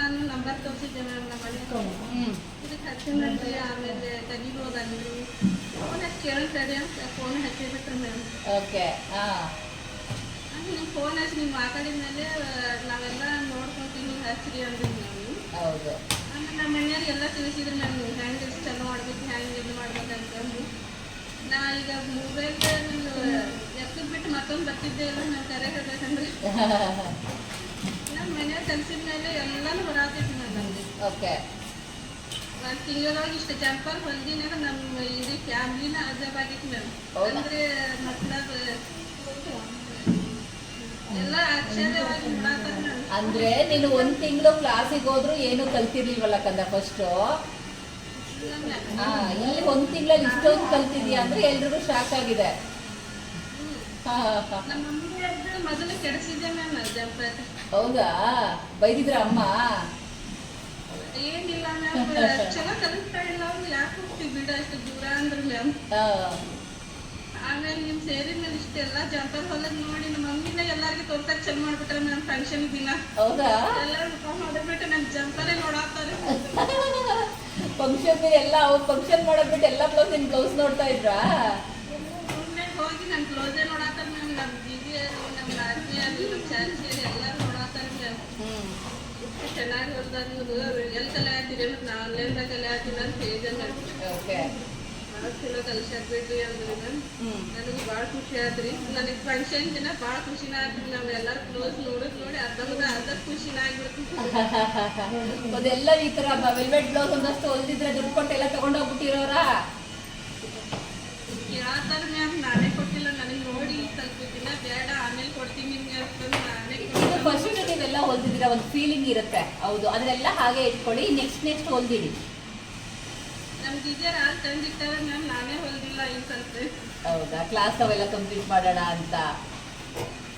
ನಾನು ನಂಬರ್ ತೋರಿಸಿದ್ದೆ ಮ್ಯಾಮ್. ನಮ್ಮ ಮನೆ ಇದಕ್ಕೆ ಹಚ್ಚಿದ್ರಿ. ಆಮೇಲೆ ಕಲಿಬೋದಲ್ರಿ ಫೋನ್ ಹಚ್ಚಿ ಕೇಳ್ತಾರೆ ಅಂತ ಫೋನ್ ಹಚ್ಚಿಬಿಟ್ರೆ ಮ್ಯಾಮ್. ಓಕೆ, ನಿಮ್ಮ ಫೋನ್ ಹಚ್ಚಿ ನೀವು ಮಾತಾಡಿದ್ಮೇಲೆ ನಾವೆಲ್ಲ ನೋಡ್ಕೊಂತೀವಿ, ನೀವು ಹಚ್ಚಿರಿ ಅಂದ್ರಿ ನಾವು. ಹೌದು. ಆಮೇಲೆ ನಮ್ಮ ಮನೆಯವ್ರಿಗೆಲ್ಲ ತಿಳಿಸಿದ್ರು ಮ್ಯಾಮ್, ನೀವು ಹೆಂಗೆ ಚಲೋ ಮಾಡ್ಬೇಕು, ಹೆಂಗೆ ಇದು ಮಾಡ್ಬೇಕಂತಂದು. ನಾ ಈಗ ಮೊಬೈಲ್ ಎತ್ತದ್ ಬಿಟ್ಟು ಮತ್ತೊಂದು ಬರ್ತಿದ್ದೆ ಇಲ್ಲ ನಾನು ಕರೆ ಹೇಳ್ಬೇಕಂದ್ರೆ ನಮ್ಮ ಮನೆಯವ್ರು ಕಲ್ಸಿದ ಮೇಲೆ ಎಲ್ಲಾನು ಬರಾತೈತಿ ನನಗೆ. ಓಕೆ. ಒಂದು ತಿಂಗಳೊಳಗೆ ಇಷ್ಟು ಜಂಪರ್ ಹೊಲ್ದಿನ ನಮ್ಮ ಇಡೀ ಫ್ಯಾಮಿಲಿನ ಅಜಾಬಾಗಿತ್ತು ಮ್ಯಾಮ್. ಅಂದ್ರೆ ಮತ್ಲಬ್ ಎಲ್ಲ ಆಶ್ಚರ್ಯವಾಗಿ ನೋಡಾತಾರ ಮ್ಯಾಮ್. ಅಂದ್ರೆ ನೀನು 1 ತಿಂಗಳು ಕ್ಲಾಸಿಗೆ ಹೋದ್ರು ಏನು ಕಲ್ತಿರ್ಲಿಲ್ವಲ್ಲ ಕಂದ ಫಸ್ಟ್. ಇಲ್ಲಿ 1 ತಿಂಗಳಲ್ಲಿ ಇಷ್ಟೊಂದು ಕಲ್ತಿದ್ಯಾ ಅಂದ್ರೆ ಎಲ್ರಿಗೂ ಶಾಕ್ ಆಗಿದೆ. ನಮ್ಮ ಮಮ್ಮಿ ಮೊದಲು ಕೆಡಿಸಿದ್ದೆ ಮ್ಯಾಮ್ ಜಂಪರ್. ಹೌದಾ? ಬೈದಿದ್ರ ಅಮ್ಮ? ಏನಿಲ್ಲ ಮ್ಯಾಮ್, ಚಲೋ ಕಲಿಸ್ತಾ ಇಲ್ಲ ಅವ್ರು, ಯಾಕೆ ಹೋಗ್ತೀವಿ ಬಿಡ ಅಷ್ಟು ದೂರ ಅಂದ್ರು ಮ್ಯಾಮ್. ಆಮೇಲೆ ನಿಮ್ ಸೇರಿದ ಮೇಲೆ ಇಷ್ಟೆಲ್ಲ ಜಂಪರ್ ಹೊಲದ್ ನೋಡಿ ನಮ್ಮ ಮಮ್ಮಿನ ಎಲ್ಲಾರ್ಗು ತೋರ್ಸಕ್ ಚಲ್ ಮಾಡ್ಬಿಟ್ರೆ ಮ್ಯಾಮ್ ಫಂಕ್ಷನ್ ದಿನ. ಹೌದಾ? ಎಲ್ಲರೂ ಮಾಡಿಬಿಟ್ಟು ನಮ್ ಜಂಪರೇ ನೋಡಾತಾರೆ. ಫಂಕ್ಷನ್ ಎಲ್ಲ ಅವ್ರು ಫಂಕ್ಷನ್ ಮಾಡಬಿಟ್ಟು ಎಲ್ಲ ಬ್ಲೌಸ್ ನಿನ್ ಬ್ಲೌಸ್ ನೋಡ್ತಾ ಇದ್ರಾ? ಹೋಗಿ ನಮ್ ಕ್ಲೋಸೇ ನೋಡಾತಾರ ಮ್ಯಾಮ್. ನಮ್ ದೀದಿ ನಮ್ ನಾದ್ನಿ ಅಲ್ಲಿ ನಮ್ ಚಾಚಿ ಎಲ್ಲಾರು ನೋಡಾತಾರ ಮ್ಯಾಮ್. ಚೆನ್ನಾಗಿ ಹೊಲ್ದಾರ ಇವ್ರು, ಎಲ್ಲಿ ಕಲೆ ಹಾಕ್ತೀರಿ ಮತ್ತೆ ನಾ ಆನ್ಲೈನ್ದಾಗ ಕಲೆ ಹಾಕಿಲ್ಲ ಅಂತ ಹೇಳಿದೆ ಮ್ಯಾಮ್. ಓಕೆ. ಭಾಳ ಚಲೋ ಕಲಿಸಾಕ್ ಬಿಡ್ರಿ ಅಂದ್ರಿ ಮ್ಯಾಮ್. ನನಗೆ ಭಾಳ ಖುಷಿ ಆದ್ರಿ. ನನಗೆ ಫಂಕ್ಷನ್ ದಿನ ಭಾಳ ಖುಷಿನ ಆಗ್ತದೆ. ನಾವ್ ಎಲ್ಲಾರು ಕ್ಲೋಸ್ ನೋಡಿ ಅರ್ಧ ಖುಷಿನ ಆಗ್ಬಿಡ್ತೀವಿ. ಅದೆಲ್ಲ ಈ ತರ ವೆಲ್ವೆಟ್ ಬ್ಲೌಸ್ ಒಂದಷ್ಟು ಹೊಲ್ದಿದ್ರೆ ದುಡ್ಡು ಕೊಟ್ಟು ಎಲ್ಲ ತಗೊಂಡೋಗ್ಬಿಟ್ಟಿರೋರ? ಯಾವ್ದಾರ ಮ್ಯಾಮ್ ನಾನೇ ಕೊಟ್ಟಿಲ್ಲ, ನನಗೆ ನೋಡಿ ಸ್ವಲ್ಪ ದಿನ ಬೇಡ ಆಮೇಲೆ ಕೊಡ್ತೀನಿ ನಿಮ್ಗೆ ಅಂತಂದು ನಾನೇ ಕೊಟ್ಟಿಲ್ಲ. ಫಸ್ಟ್ ನೀವೆಲ್ಲ ಹೊಲ್ದಿದ್ದೀರಾ, ಒಂದು ಫೀಲಿಂಗ್ ಇರುತ್ತೆ. ಹೌದು, ಅದನ್ನೆಲ್ಲ ಹಾಗೆ ಇಟ್ಕೊಳ್ಳಿ. ನೆಕ್ಸ್ಟ್ ಹೊಲ್ದಿಡಿ. ನಮ್ಗೆ ಇದ್ಯಾರ ಹಾಲು ತಂದಿಟ್ಟಾರ ಮ್ಯಾಮ್, ನಾನೇ ಹೊಲ್ದಿಲ್ಲ ಈ ಸ್ವಲ್ಪ. ಹೌದಾ? ಕ್ಲಾಸ್ ಅವೆಲ್ಲ ಕಂಪ್ಲೀಟ್ ಮಾಡೋಣ ಅಂತ.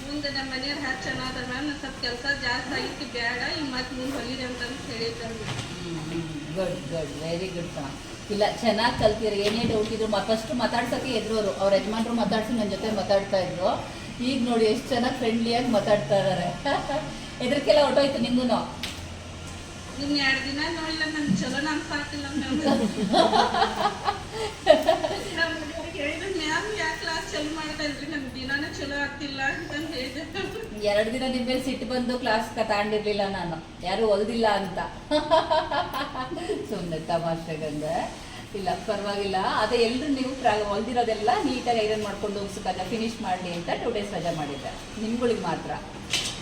ಮುಂದೆ ನಮ್ಮ ಮನೆಯವ್ರು ಹ್ಯಾಚ್ ಚೆನ್ನಾದ ಮ್ಯಾಮ್, ಸ್ವಲ್ಪ ಕೆಲಸ ಜಾಸ್ತಿ ಆಗಿತ್ತು, ಬೇಡ ಈಗ ಮತ್ತೆ ಮುಂದೆ ಹೊಲಿರಿ ಅಂತಂದು ಹೇಳಿದ್ದಾರೆ ಮ್ಯಾಮ್. ಗುಡ್, ವೆರಿ ಗುಡ್ ಕಣ. ಇಲ್ಲ, ಚೆನ್ನಾಗಿ ಕಲ್ತೀರಿ. ಏನೇ ಡೌಟ್ ಇದ್ರು ಫಸ್ಟ್ ಮಾತಾಡ್ಸೋಕ್ಕೆ ಎದುರೋರು. ಅವ್ರ ಯಜಮಾನ್ರು ಮಾತಾಡ್ಸಿ ನನ್ನ ಜೊತೆ ಮಾತಾಡ್ತಾ ಇದ್ರು. ಈಗ ನೋಡಿ ಎಷ್ಟು ಚೆನ್ನಾಗಿ ಫ್ರೆಂಡ್ಲಿಯಾಗಿ ಮಾತಾಡ್ತಾ ಇದ್ದಾರೆ. ಎದ್ರಕ್ಕೆಲ್ಲ ಹೊಟ್ಟೋಯ್ತು ನಿಂಗೂ? ಇನ್ನು 2 ದಿನ ನೋಡಿಲ್ಲ ನನ್ಗೆ ಚಲೋ ಅನ್ಸಾಕಿಲ್ಲ ಮ್ಯಾಮ್. ಹೇಳಿದ್ರೆ ಮ್ಯಾಮ್ ಯಾಕೆ ಕ್ಲಾಸ್ ಚಲೋ ಮಾಡ್ತಾ ಇದ್ರಿ, ನಮ್ಗೆ ದಿನಾನೇ ಚಲೋ ಆಗ್ತಿಲ್ಲ ಅಂತಂದು ಹೇಳಿದೆ. 2 ದಿನ ನಿಮ್ಮ ಮೇಲೆ ಸಿಟ್ಟು ಬಂದು ಕ್ಲಾಸ್ ತಗೊಂಡಿರ್ಲಿಲ್ಲ ನಾನು, ಯಾರು ಹೊಲ್ದಿಲ್ಲ ಅಂತ. ಸುಮ್ಮನೆ ತಮಾಷೆಗಂದೆ. ಇಲ್ಲ ಪರವಾಗಿಲ್ಲ. ಅದೇ ಎಲ್ಲರೂ ನೀವು ಹೊಲ್ದಿರೋದೆಲ್ಲ ನೀಟಾಗಿ ಐರನ್ ಮಾಡ್ಕೊಂಡು ಹೋಗ್ಸಕ್ಕಲ್ಲ, ಫಿನಿಶ್ ಮಾಡಲಿ ಅಂತ 2 days ರಜೆ ಮಾಡಿದ್ದೆ ನಿಮ್ಗಳಿಗೆ ಮಾತ್ರ.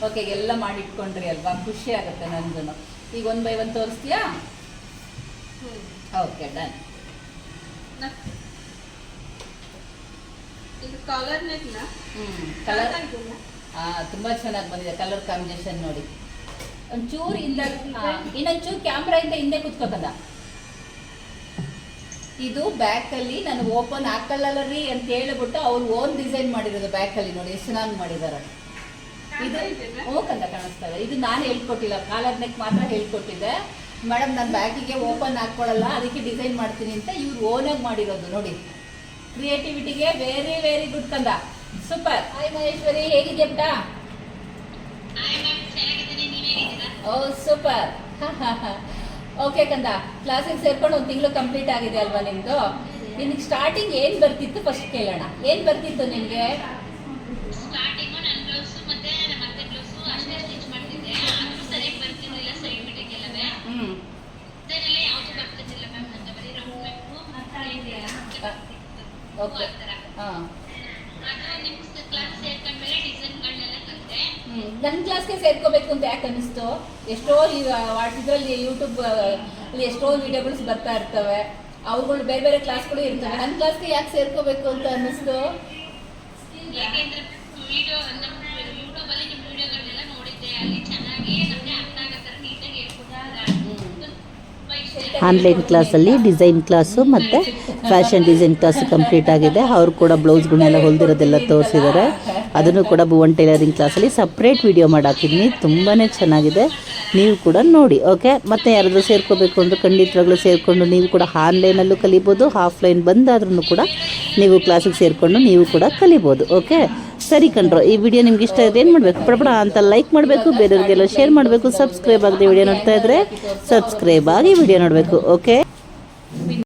ಓಕೆ, ಎಲ್ಲ ಮಾಡಿಟ್ಕೊಂಡ್ರಿ ಅಲ್ವಾ? ಖುಷಿ ಆಗುತ್ತೆ ನನಗೂ. ಈಗ 1 by 1 ತೋರಿಸ್ತೀಯಾ? Okay, done. ಇದು ಕಾಲರ್ ನೆಕ್ನ ಕಲರ್ ತುಂಬಾ ಚೆನ್ನಾಗಿ ಬಂದಿದೆ. ಕಲರ್ ಕಾಂಬಿನೇಷನ್ ನೋಡಿ. ಒಂಚೂರು ಇನ್ನೊಂಚೂರು ಕ್ಯಾಮ್ರಾಯಿಂದ ಹಿಂದೆ ಕುತ್ಕೋತದ. ಇದು ಬ್ಯಾಕಲ್ಲಿ ನಾನು ಓಪನ್ ಹಾಕೊಳ್ಳಲ್ರಿ ಅಂತ ಹೇಳ್ಬಿಟ್ಟು ಅವ್ರು ಓನ್ ಡಿಸೈನ್ ಮಾಡಿರೋದು. ಬ್ಯಾಕಲ್ಲಿ ನೋಡಿ ಎಷ್ಟು ಚೆನ್ನಾಗಿ ಮಾಡಿದ್ದಾರೆ. ಇದು ಓಕಂತ ಕಾಣಿಸ್ತದೆ. ಇದು ನಾನು ಹೇಳ್ಕೊಟ್ಟಿಲ್ಲ, ಕಾಲರ್ ನೆಕ್ ಮಾತ್ರ ಹೇಳ್ಕೊಟ್ಟಿದ್ದೆ. ಮೇಡಮ್ ನಾನು ಬ್ಯಾಕಿಗೆ ಓಪನ್ ಹಾಕ್ಕೊಳ್ಳಲ್ಲ, ಅದಕ್ಕೆ ಡಿಸೈನ್ ಮಾಡ್ತೀನಿ ಅಂತ ಇವ್ರು ಓನಾಗಿ ಮಾಡಿರೋದು ನೋಡಿ. ಕ್ರಿಯೇಟಿವಿಟಿಗೆ ವೆರಿ ವೆರಿ ಗುಡ್ ಕಂದ. ಸೂಪರ್. ಹಾಯ್ ಮಹೇಶ್ವರಿ, ಹೇಗಿದ್ಯಾ ಪುಟ? ಓ ಸೂಪರ್. ಓಕೆ ಕಂದ, ಕ್ಲಾಸಿಗೆ ಸೇರ್ಕೊಂಡು 1 ತಿಂಗಳು ಕಂಪ್ಲೀಟ್ ಆಗಿದೆ ಅಲ್ವಾ ನಿಮ್ದು? ನಿನ್ಗೆ ಸ್ಟಾರ್ಟಿಂಗ್ ಏನು ಬರ್ತಿತ್ತು ಫಸ್ಟ್ ಕೇಳೋಣ. ಏನು ಬರ್ತಿತ್ತು ನಿನಗೆ? ಸ್ಟಾರ್ಟಿಂಗು ನನ್ನ ಬ್ಲೌಸು ಮತ್ತೆ ನಮ್ಮ ಅತ್ತೆ ಬ್ಲೌಸು ಅಷ್ಟೇ ಸ್ಟಿಚ್ ಮಾಡ್ತಿದ್ದೆ. ಆದ್ರೂ ಸರಿಯಾಗಿ ಬರ್ತಿರ್ಲಿಲ್ಲ ಸೈಡ್ ಬಿಟ್ಟಿಗೆ ಎಲ್ಲವೇ. ಇದನ್ನೆಲ್ಲ ಯಾವುದು ಬರ್ತಿರ್ಲಿಲ್ಲ ಮ್ಯಾಮ್. ನನ್ನ ಬರೀ ರೌಂಡ್ ಬೇಕು ಓಕೆ. ಹಾಂ, ಅದು ನಿಮ್ಮ ಕ್ಲಾಸ್ ಸೇರ್ಕೊಂಡ್ಮೇಲೆ ಡಿಸೈನ್ಗಳನ್ನೆಲ್ಲ ಕಲಿತೆ. ನನ್ನ ಕ್ಲಾಸ್ಗೆ ಸೇರ್ಕೋಬೇಕು ಅಂತ ಯಾಕೆ ಅನ್ನಿಸ್ತು? ಎಷ್ಟೋ ಇದರಲ್ಲಿ ಯೂಟ್ಯೂಬ್ ಅಲ್ಲಿ ಎಷ್ಟೋ ವಿಡಿಯೋಗಳು ಬರ್ತಾ ಇರ್ತವೆ, ಅವುಗಳು ಬೇರೆ ಬೇರೆ ಕ್ಲಾಸ್ಗಳು ಇರ್ತವೆ. ನನ್ನ ಕ್ಲಾಸ್ಗೆ ಯಾಕೆ ಸೇರ್ಕೋಬೇಕು ಅಂತ ಅನ್ನಿಸ್ತು? ಯಾಕೆಂದ್ರೆ ವಿಡಿಯೋ ನಮ್ಮ ಯೂಟ್ಯೂಬಲ್ಲಿ ನಿಮ್ಮ ವಿಡಿಯೋಗಳನ್ನೆಲ್ಲ ನೋಡಿದ್ದೆ. ಅಲ್ಲಿ ಚೆನ್ನಾಗಿ ನಮಗೆ ಅರ್ಥ ಆಗೋ ಥರ ನೀಟಾಗಿ ಹೇಳ್ಕೊಡ್ತಾರೆ. ಆನ್ಲೈನ್ ಕ್ಲಾಸಲ್ಲಿ ಡಿಸೈನ್ ಕ್ಲಾಸು ಮತ್ತು ಫ್ಯಾಷನ್ ಡಿಸೈನ್ ಕ್ಲಾಸು ಕಂಪ್ಲೀಟ್ ಆಗಿದೆ. ಅವರು ಕೂಡ ಬ್ಲೌಸ್ಗಳನ್ನೆಲ್ಲ ಹೊಲ್ದಿರೋದೆಲ್ಲ ತೋರಿಸಿದ್ದಾರೆ. ಅದನ್ನು ಕೂಡ ಭುವನ್ ಟೈಲರಿಂಗ್ ಕ್ಲಾಸಲ್ಲಿ ಸಪ್ರೇಟ್ ವಿಡಿಯೋ ಮಾಡಾಕಿದ್ದೀನಿ. ತುಂಬಾ ಚೆನ್ನಾಗಿದೆ, ನೀವು ಕೂಡ ನೋಡಿ. ಓಕೆ, ಮತ್ತು ಯಾರಾದರೂ ಸೇರ್ಕೋಬೇಕು ಅಂದರೆ ಖಂಡಿತವಾಗ್ಲೂ ಸೇರಿಕೊಂಡು ನೀವು ಕೂಡ ಆನ್ಲೈನಲ್ಲೂ ಕಲಿಬೋದು, ಆಫ್ಲೈನ್ ಬಂದಾದ್ರೂ ಕೂಡ ನೀವು ಕ್ಲಾಸಿಗೆ ಸೇರಿಕೊಂಡು ನೀವು ಕೂಡ ಕಲಿಬೋದು. ಓಕೆ, ಸರಿ ಕಣ್ರೋ. ಈ ವಿಡಿಯೋ ನಿಮ್ಗೆ ಇಷ್ಟ ಆದರೆ ಏನು ಮಾಡಬೇಕು? ಪಡಪಡ ಅಂತ ಲೈಕ್ ಮಾಡಬೇಕು, ಬೇರೆಯವ್ರಿಗೆಲ್ಲ ಶೇರ್ ಮಾಡಬೇಕು. ಸಬ್ಸ್ಕ್ರೈಬ್ ಆಗದೆ ವಿಡಿಯೋ ನೋಡ್ತಾ ಇದ್ದರೆ ಸಬ್ಸ್ಕ್ರೈಬ್ ಆಗಿ ವಿಡಿಯೋ ನೋಡಬೇಕು. ಓಕೆ.